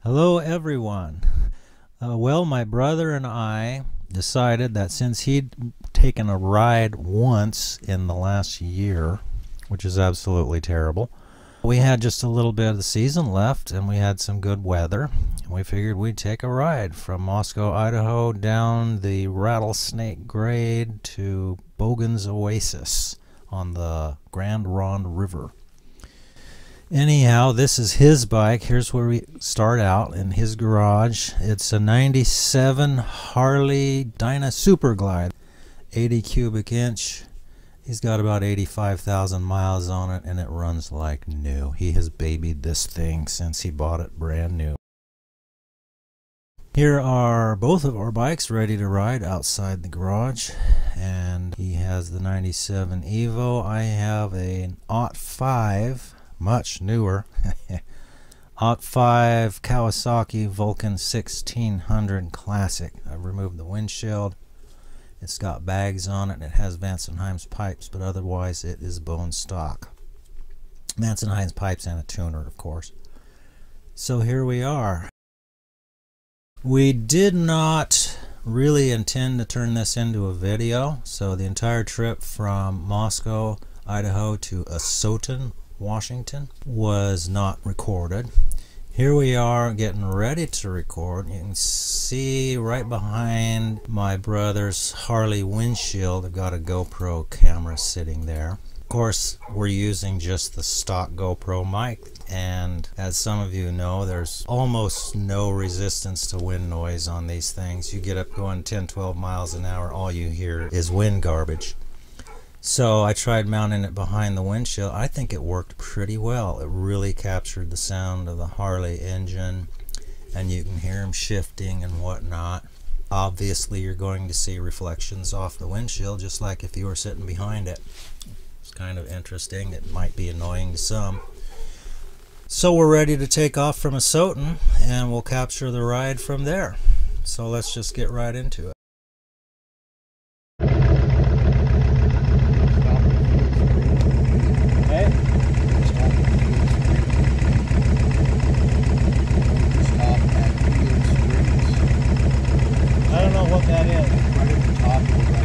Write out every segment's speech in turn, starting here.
Hello everyone. Well, my brother and I decided that since he'd taken a ride once in the last year, which is absolutely terrible, we had just a little bit of the season left and we had some good weather, and we figured we'd take a ride from Moscow, Idaho down the Rattle Snake Grade to Boggan's Oasis on the Grand Ronde River. Anyhow, this is his bike. Here's where we start out, in his garage. It's a 97 Harley Dyna Super Glide, 80 cubic inch. He's got about 85,000 miles on it, and it runs like new. He has babied this thing since he bought it brand new. Here are both of our bikes ready to ride outside the garage, and he has the 97 Evo. I have an '05, much newer, '05 Kawasaki Vulcan 1600 Classic. I've removed the windshield. It's got bags on it, and it has Vance & Hines pipes, but otherwise it is bone stock. Vance & Hines pipes and a tuner, of course. So here we are. We did not really intend to turn this into a video, so the entire trip from Moscow, Idaho to Asotin, Washington was not recorded. Here we are getting ready to record. You can see right behind my brother's Harley windshield, I've got a GoPro camera sitting there. Of course, we're using just the stock GoPro mic, and as some of you know, there's almost no resistance to wind noise on these things. You get up going 10-12 miles an hour, all you hear is wind garbage. So I tried mounting it behind the windshield. I think it worked pretty well. It really captured the sound of the Harley engine, and you can hear them shifting and whatnot. Obviously, you're going to see reflections off the windshield, just like if you were sitting behind it. It's kind of interesting. It might be annoying to some. So we're ready to take off from Asotin, and we'll capture the ride from there. So let's just get right into it. I don't know what that is. Right at the top of the right.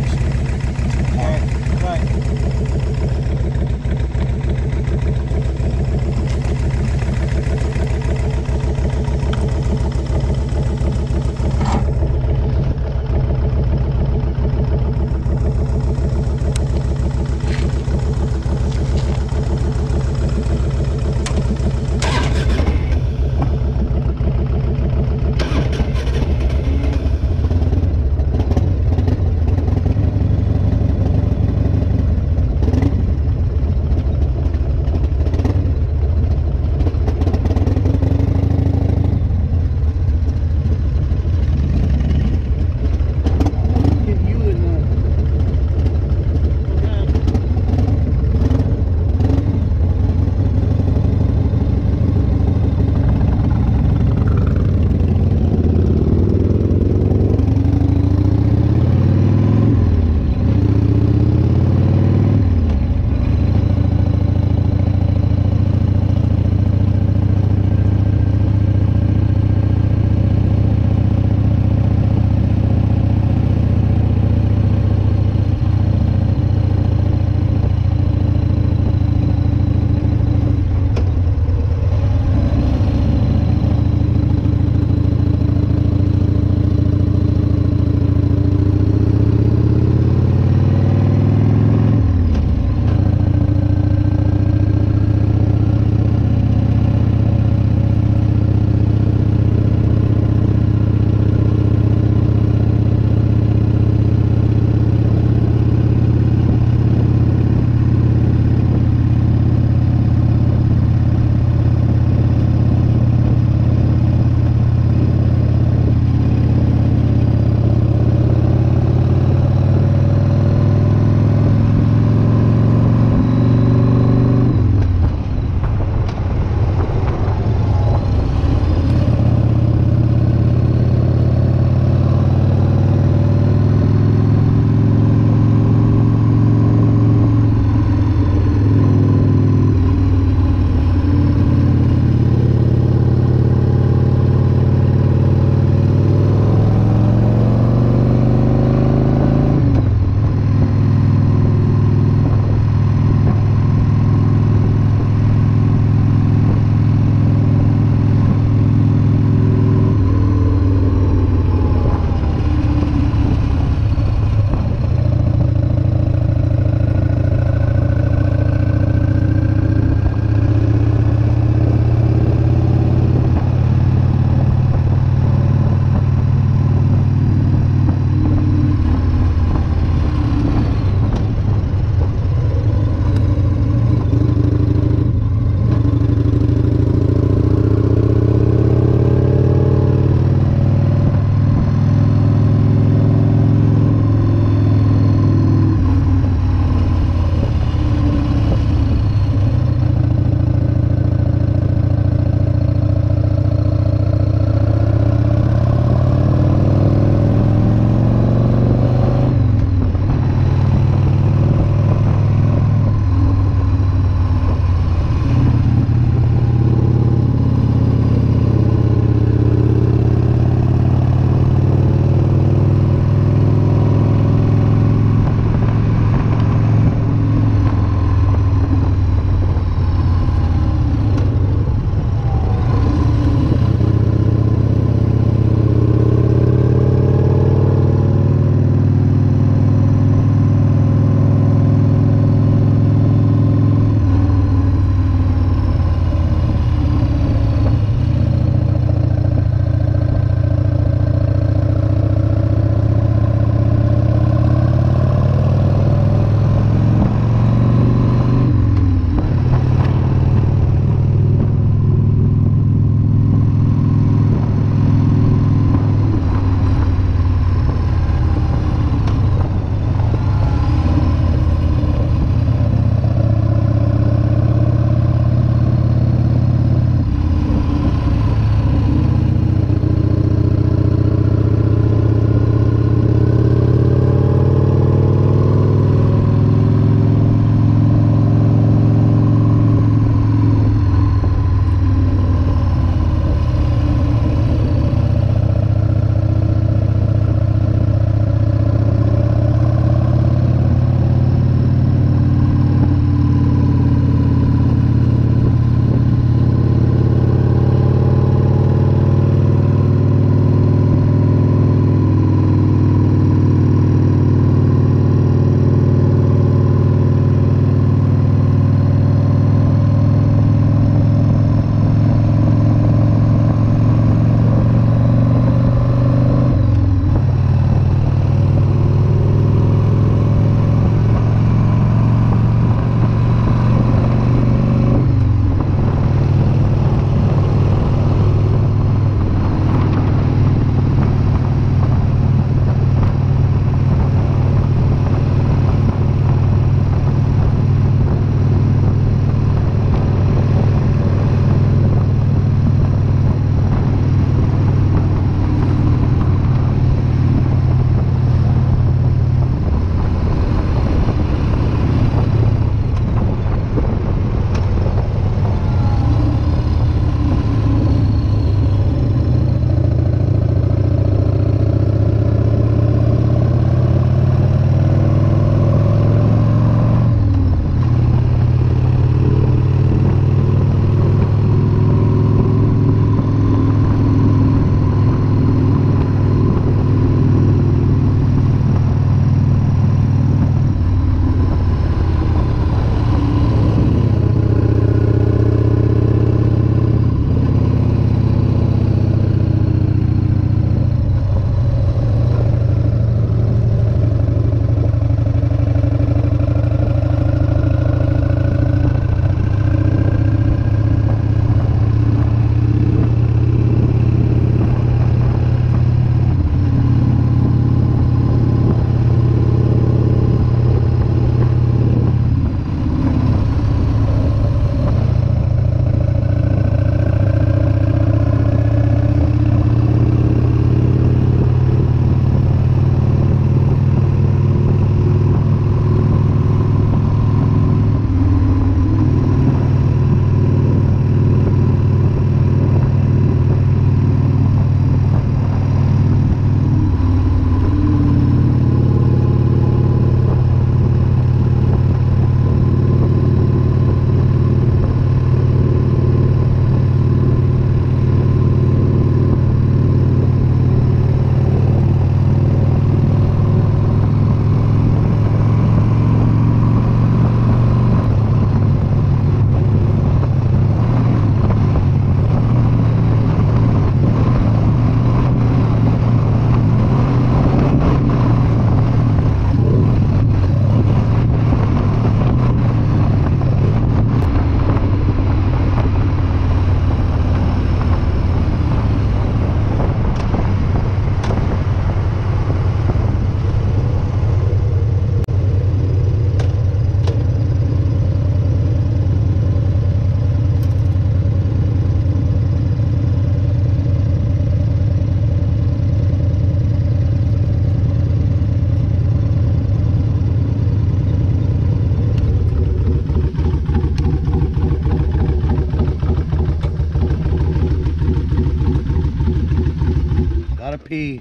pee.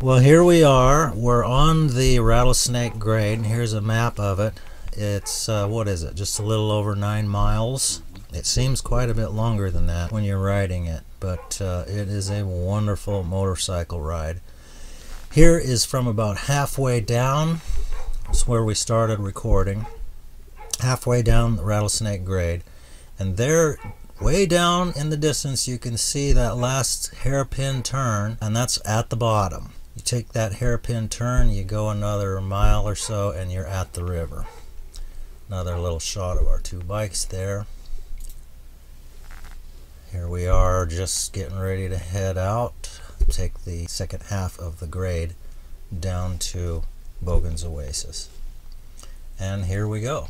Well, here we are. We're on the Rattle Snake Grade. Here's a map of it. It's, what is it? Just a little over 9 miles. It seems quite a bit longer than that when you're riding it, but it is a wonderful motorcycle ride. Here is from about halfway down. That's where we started recording. Halfway down the Rattlesnake Grade. And there, way down in the distance, you can see that last hairpin turn, and that's at the bottom. You take that hairpin turn, you go another mile or so, and you're at the river. Another little shot of our 2 bikes there. Here we are just getting ready to head out, take the second half of the grade down to Boggan's Oasis. And here we go.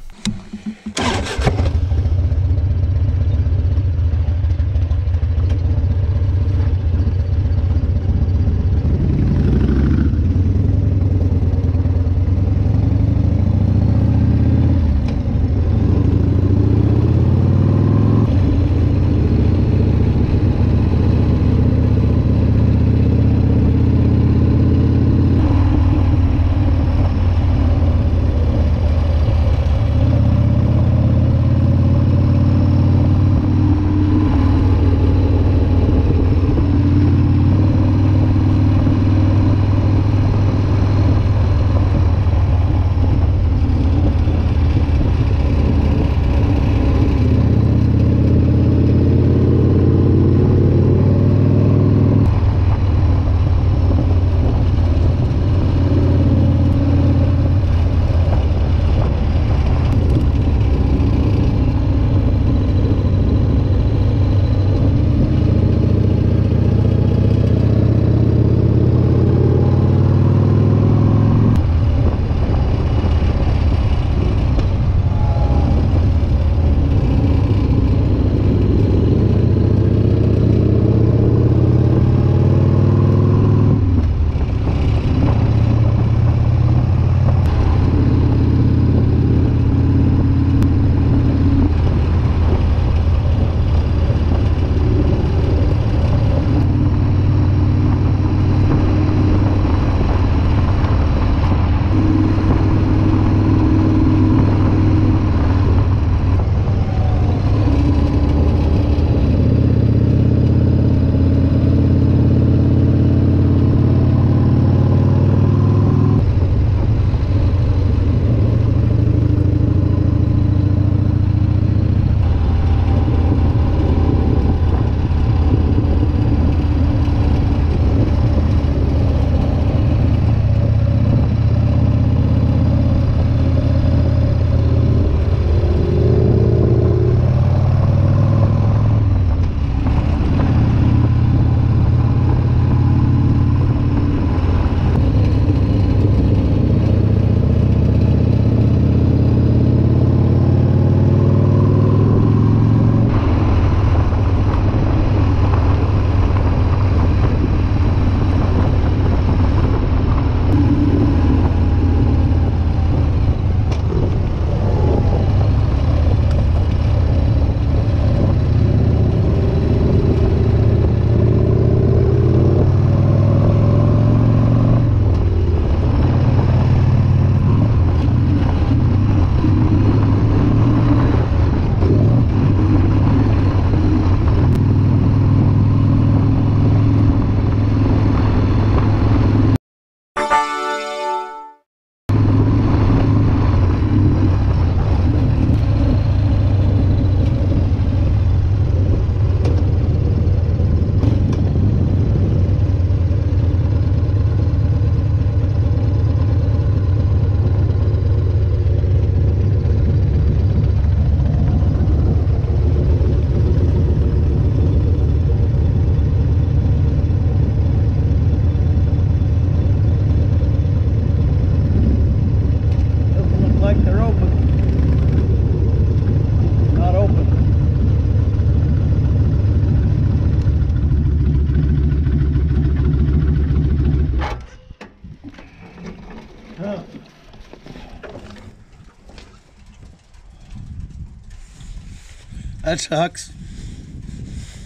That sucks.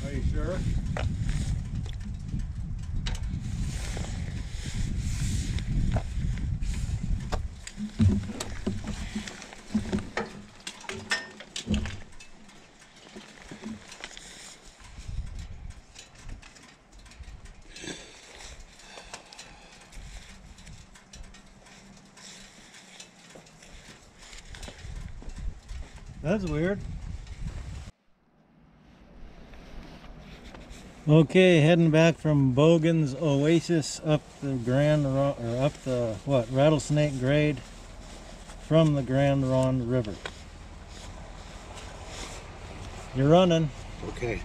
Are you sure? That's weird. Okay, heading back from Boggan's Oasis up the Rattle Snake Grade from the Grand Ronde River. You're running. Okay.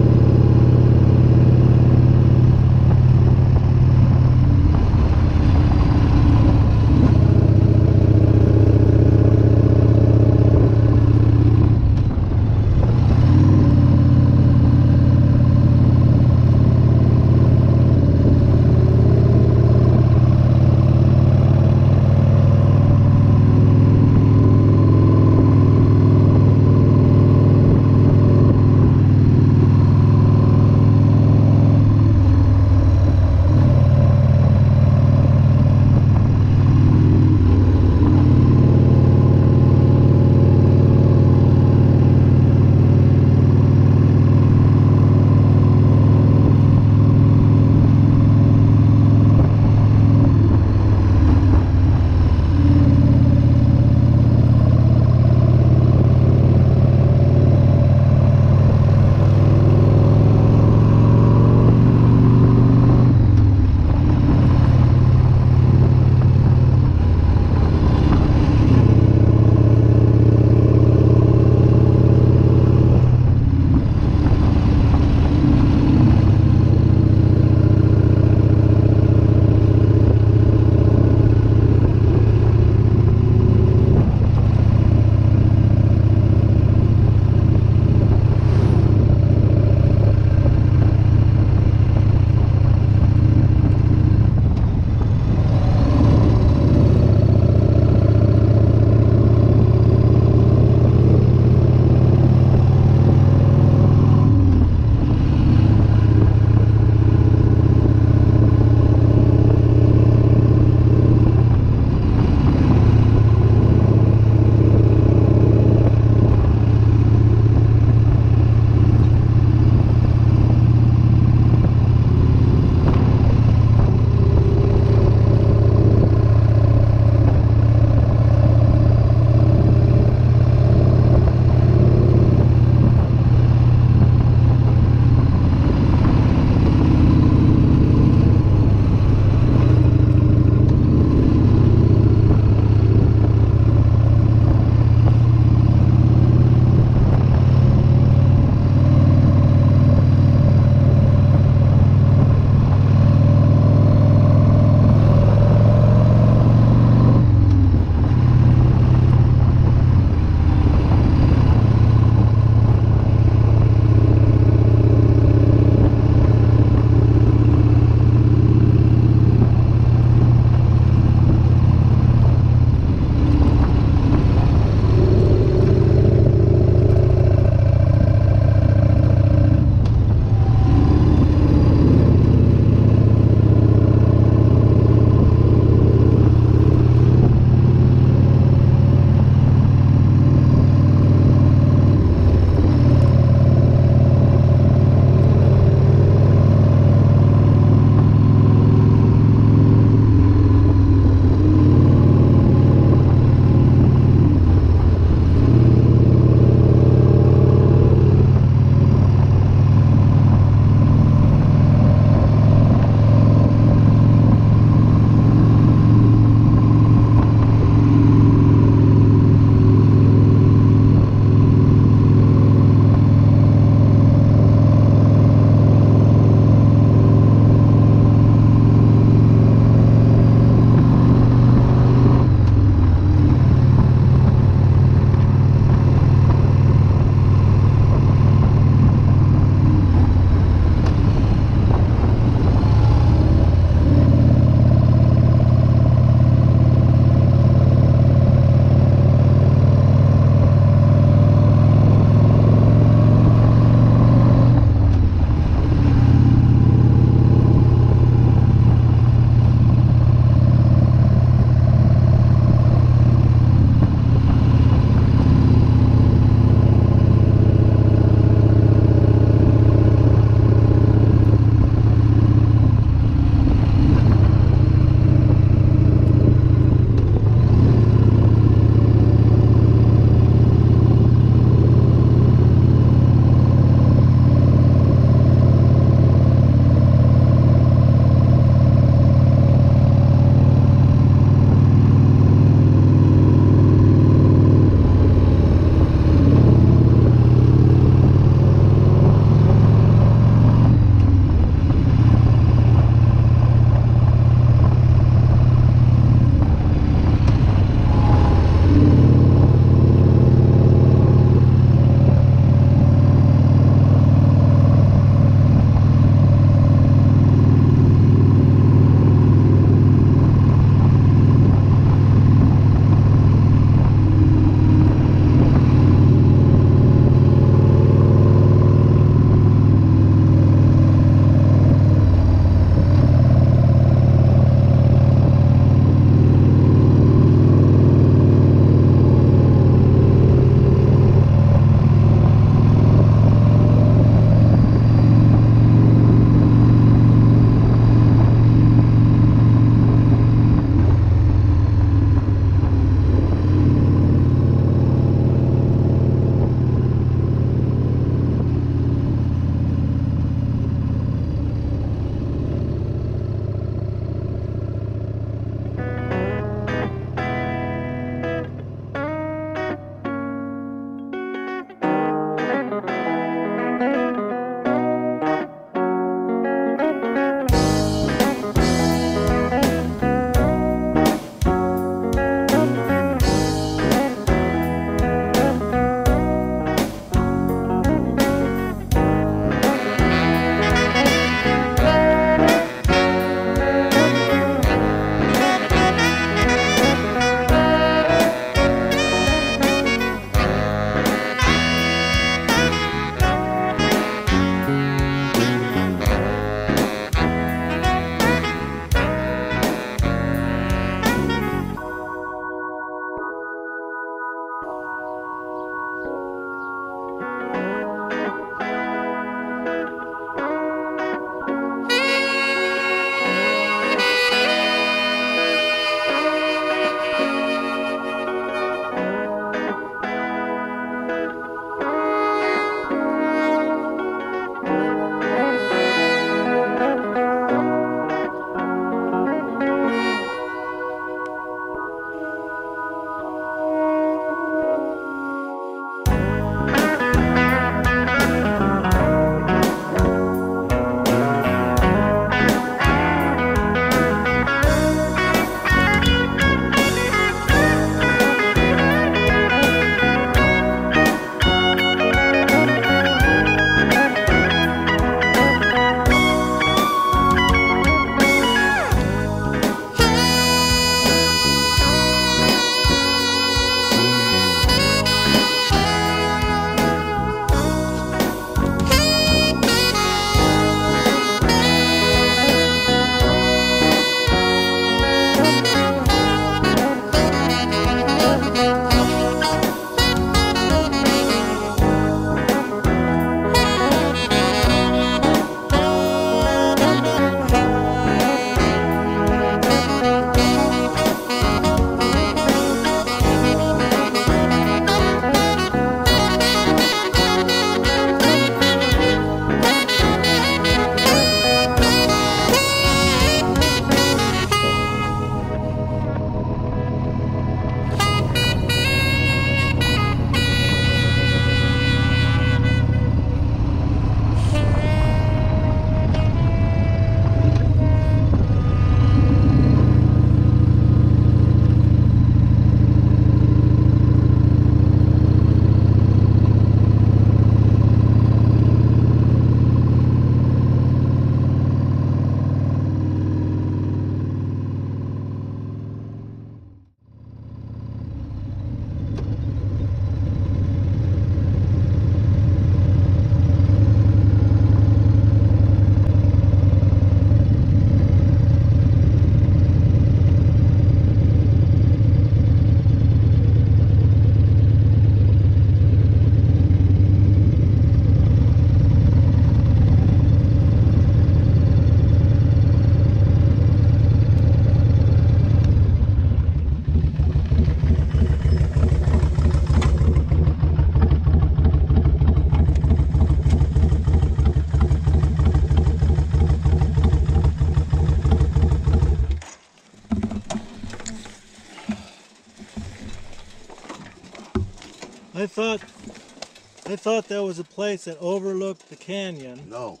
I thought that was a place that overlooked the canyon. No,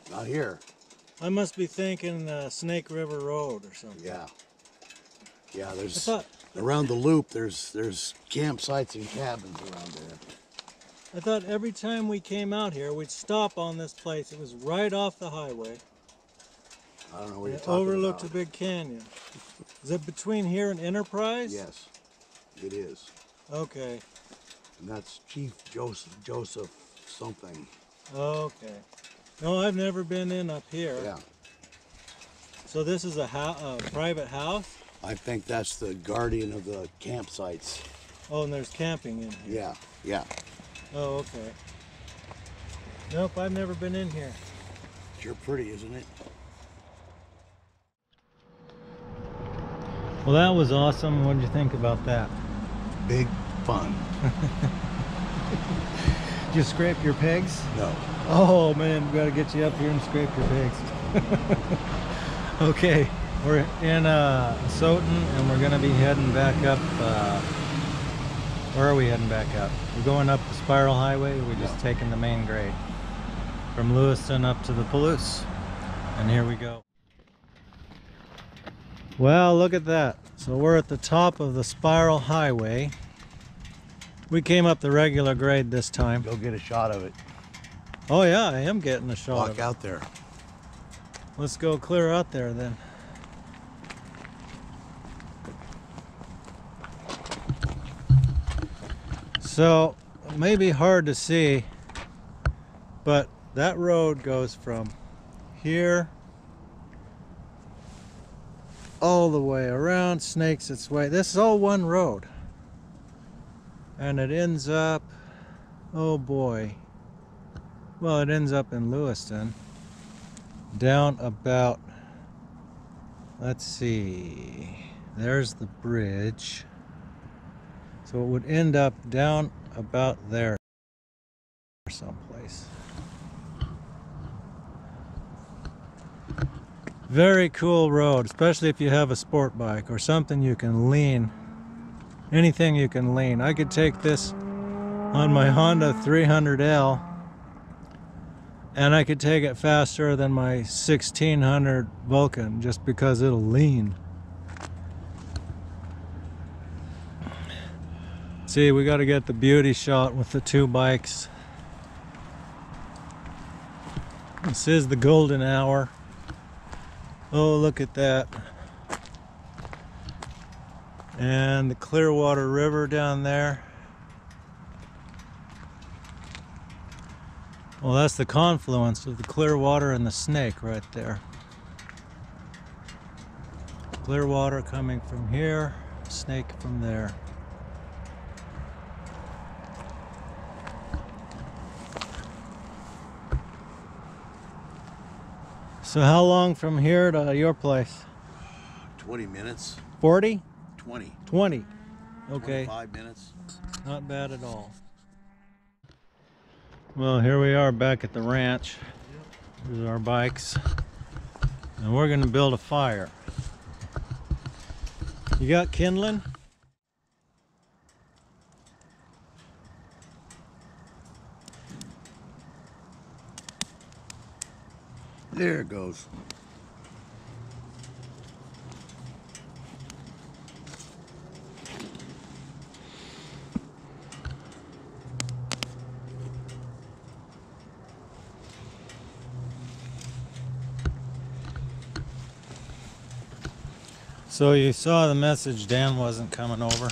not here. I must be thinking Snake River Road or something. Yeah. Yeah, there's around the loop. There's campsites and cabins around there. I thought every time we came out here, we'd stop on this place. It was right off the highway. I don't know what you're It talking overlooked about. a big canyon. Is it between here and Enterprise? Yes, it is. Okay. And that's Chief Joseph something. Okay. No, I've never been in up here. Yeah. So this is a private house? I think that's the guardian of the campsites. Oh, and there's camping in here. Yeah, yeah. Oh, okay. Nope, I've never been in here. Sure pretty, isn't it? Well, that was awesome. What did you think about that? Big fun. Did you scrape your pegs? No. Oh man, we gotta get you up here and scrape your pegs. Okay, we're in Soton and we're gonna be heading back up. Where are we heading back up? We're going up the Spiral Highway. We're just taking the main grade from Lewiston up to the Palouse. And here we go. Well, look at that. So we're at the top of the Spiral Highway. We came up the regular grade this time. Go get a shot of it. Oh yeah, I am getting a shot of Walk it. out there. Let's go clear out there then. So, it may be hard to see, but that road goes from here all the way around, snakes its way. This is all one road. And it ends up, oh boy, well, it ends up in Lewiston, down about, let's see, there's the bridge. So it would end up down about there someplace. Very cool road, especially if you have a sport bike or something you can lean. Anything you can lean. I could take this on my Honda 300L and I could take it faster than my 1600 Vulcan just because it'll lean. See, we got to get the beauty shot with the two bikes. This is the golden hour. Oh, look at that. And the Clearwater River down there. Well, that's the confluence of the Clearwater and the Snake right there. Clearwater coming from here, Snake from there. So how long from here to your place? 20 minutes. 40? 20. 20. Okay. 25 minutes. Not bad at all. Well, here we are back at the ranch. Here's our bikes. And we're going to build a fire. You got kindling? There it goes. So you saw the message Dan wasn't coming over.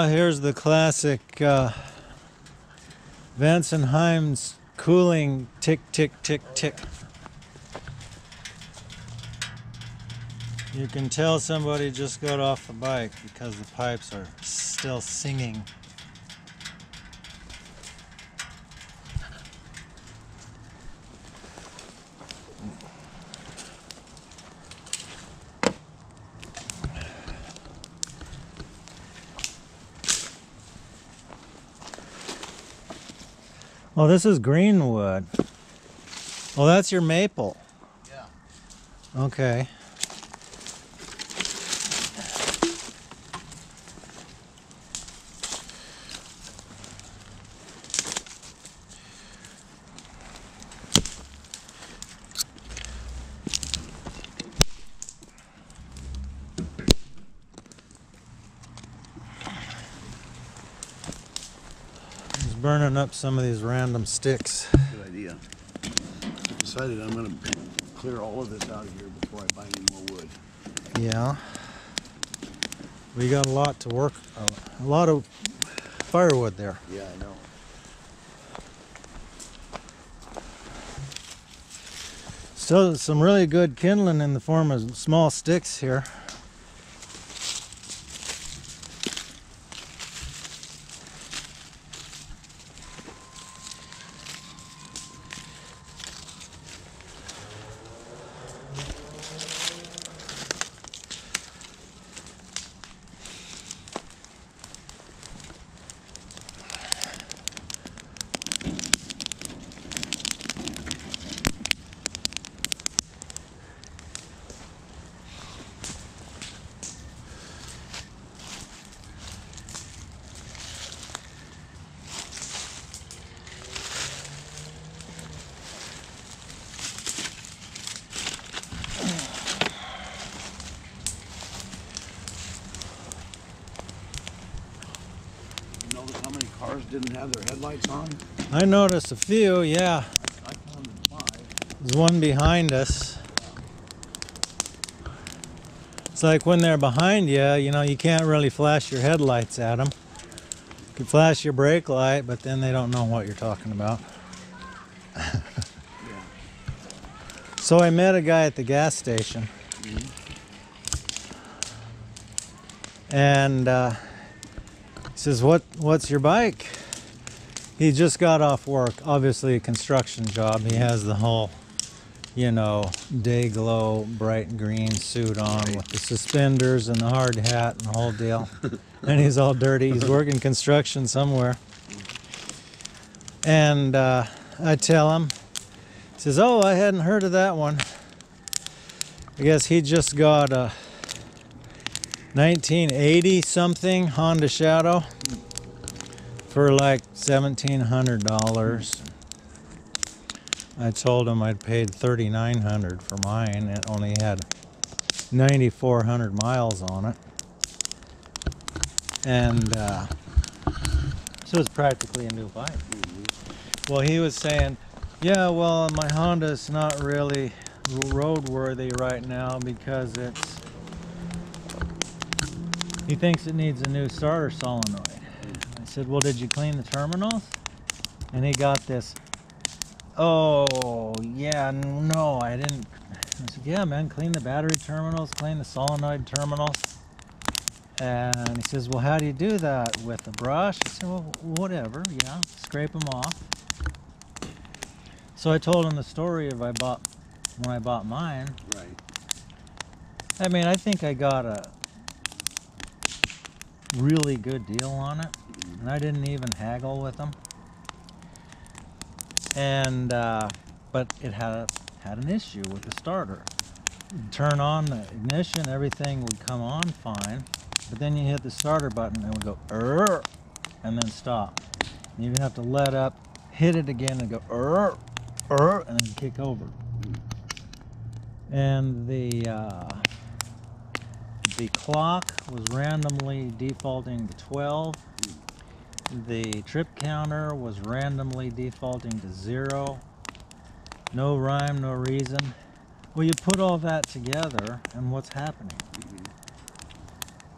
Here's the classic Vance and Himes cooling tick, tick, tick, tick. You can tell somebody just got off the bike because the pipes are still singing. Oh, this is greenwood. Oh, that's your maple. Yeah. Okay. Burning up some of these random sticks. Good idea. I decided I'm going to clear all of this out of here before I buy any more wood. Yeah. We got a lot to work, a lot of firewood there. Yeah, I know. Still some really good kindling in the form of small sticks here. How many cars didn't have their headlights on? I noticed a few, yeah. I found 5. There's one behind us. It's like when they're behind you, you know, you can't really flash your headlights at them. You can flash your brake light, but then they don't know what you're talking about. Yeah. So I met a guy at the gas station. Mm-hmm. And he says, what's your bike? He just got off work, obviously a construction job. He has the whole, you know, day glow bright green suit on with the suspenders and the hard hat and the whole deal. And he's all dirty. He's working construction somewhere. And I tell him, he says, oh, I hadn't heard of that one. I guess he just got a 1980 something Honda Shadow for like $1,700. I told him I'd paid $3,900 for mine. It only had 9,400 miles on it, and so it's practically a new bike. Well, he was saying, yeah, well, my Honda's not really roadworthy right now because he thinks it needs a new starter solenoid. I said, well, did you clean the terminals? And he got this, oh, yeah, no, I didn't. I said, yeah, man, clean the battery terminals, clean the solenoid terminals. And he says, well, how do you do that? With a brush? I said, well, whatever, yeah, scrape them off. So I told him the story of when I bought mine. Right. I mean, I think I got a really good deal on it, and I didn't even haggle with them. And but it had an issue with the starter. You'd turn on the ignition, everything would come on fine, but then you hit the starter button and it would go and then stop. And you'd have to let up, hit it again, and go and then kick over. And the clock was randomly defaulting to 12. The trip counter was randomly defaulting to 0. No rhyme, no reason. Well, you put all that together, and what's happening?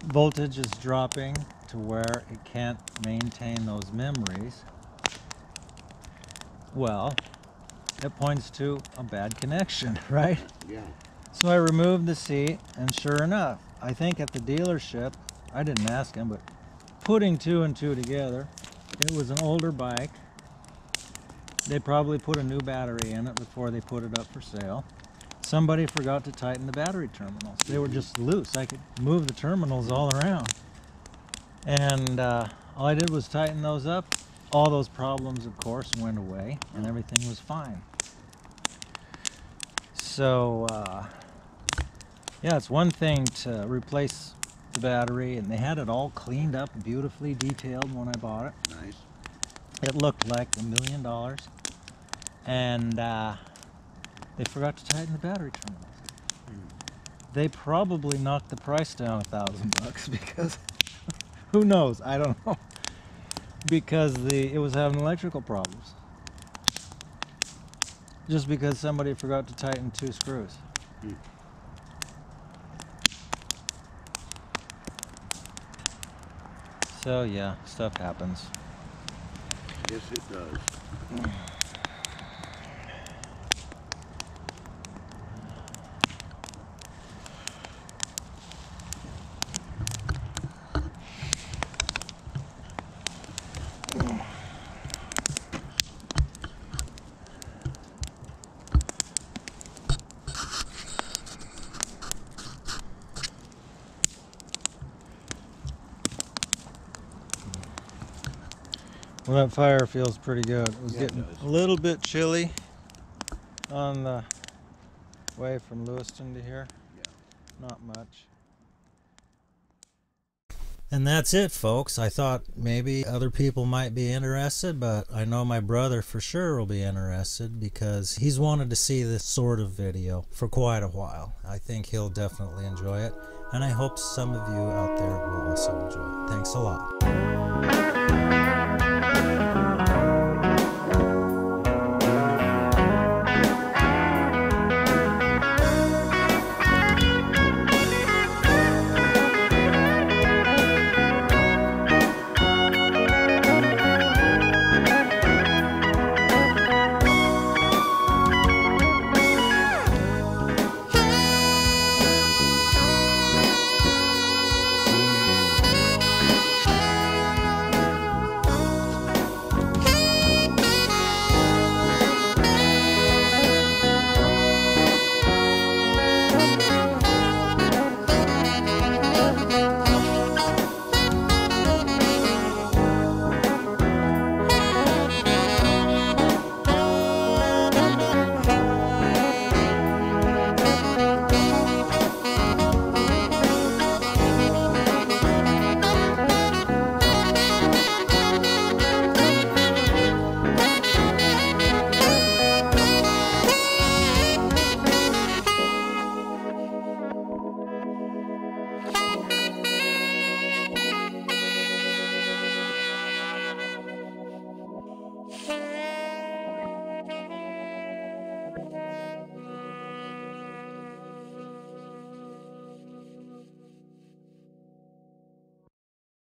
Voltage is dropping to where it can't maintain those memories. Well, it points to a bad connection, right? Yeah. So I removed the seat, and sure enough, I think at the dealership, I didn't ask him, but putting 2 and 2 together, it was an older bike. They probably put a new battery in it before they put it up for sale. Somebody forgot to tighten the battery terminals. They were just loose. I could move the terminals all around. And all I did was tighten those up, all those problems, of course, went away and everything was fine. So, yeah, it's one thing to replace the battery, and they had it all cleaned up, beautifully detailed when I bought it. Nice. It looked like $1 million, and they forgot to tighten the battery terminals. They probably knocked the price down $1,000 because who knows? I don't know. Because it was having electrical problems. Just because somebody forgot to tighten 2 screws. So yeah, stuff happens. Yes, it does. Well, that fire feels pretty good. It was Yeah, it getting does. a little bit chilly on the way from Lewiston to here. Yeah. Not much. And that's it, folks. I thought maybe other people might be interested, but I know my brother for sure will be interested because he's wanted to see this sort of video for quite a while. I think he'll definitely enjoy it, and I hope some of you out there will also enjoy it. Thanks a lot.